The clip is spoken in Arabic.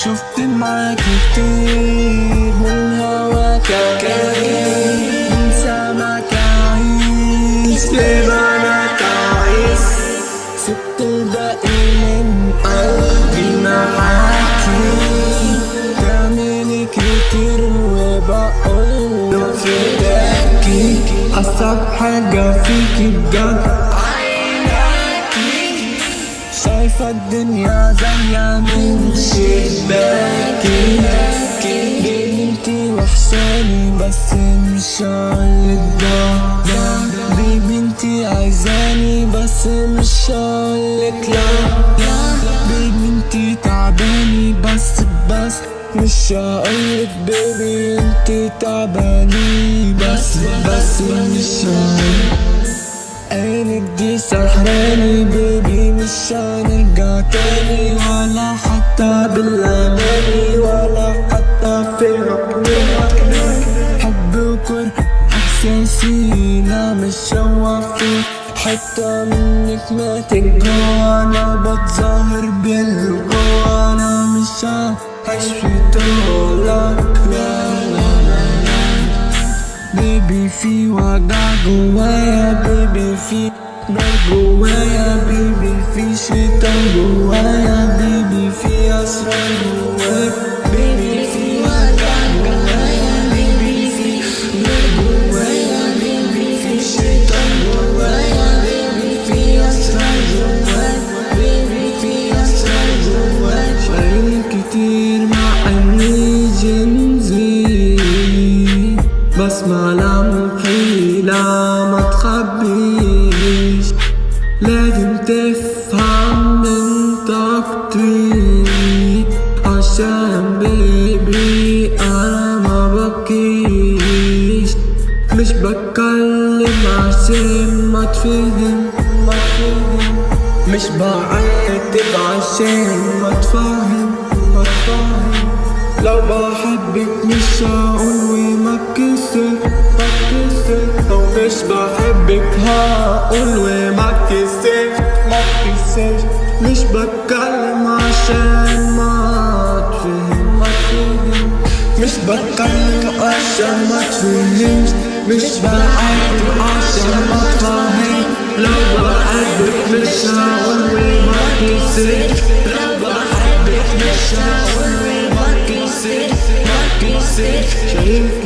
شفت معاك كتير من هواك كتير من سمعك عايز تبقى انا تعيس سبت الباقي من قلبي معاكي تعملي كتير وبقول فداكي أصعب حاجة فيكي بجد شايفة الدنيا زاوية من شباكي بنتي وحشاني بس مش هقولك ده بنتي عايزاني بس مش هقولك لا بنتي تعباني بس مش هقولك بيبي انتي تعباني بس مش هقولك عينك دي سحراني بيبي مش هنرجع تاني ولا حتى بالأماني ولا حتى في الركن حب وكره إحساسي لا مش هوفي حتى منك ما تنجوى أنا بتظاهر بالقوة أنا مش هعيش في طولك بيبي في وجع جوايا بيبي في نار جوايا بيبي في شيطان جوايا بيبي في أسرار جوايا بيبي في وجع جوايا بيبي في نار جوايا بيبي في شيطان جوايا بيبي في أسرار جوايا بيبي في أسرار جوايا شايل كتير مع إني جنزي بسمع لمحي لا ما تخبيش لازم تفهم من طاقتي عشان بيبي انا ما ببكيش مش بتكلم عشان ما تفهم مش بعاتب عشان ما تفهم لو بحبك مش هقول وما اتكسر لو مش بحبك هقول وما اتكسر مش بتكلم عشان ما تفهم مش بتكلم عشان ما تفهمش مش بعاتب عشان ما تفهم لو بحبك مش هقول وما اتكسر لو بحبك مش هقول وما اتكسر شايف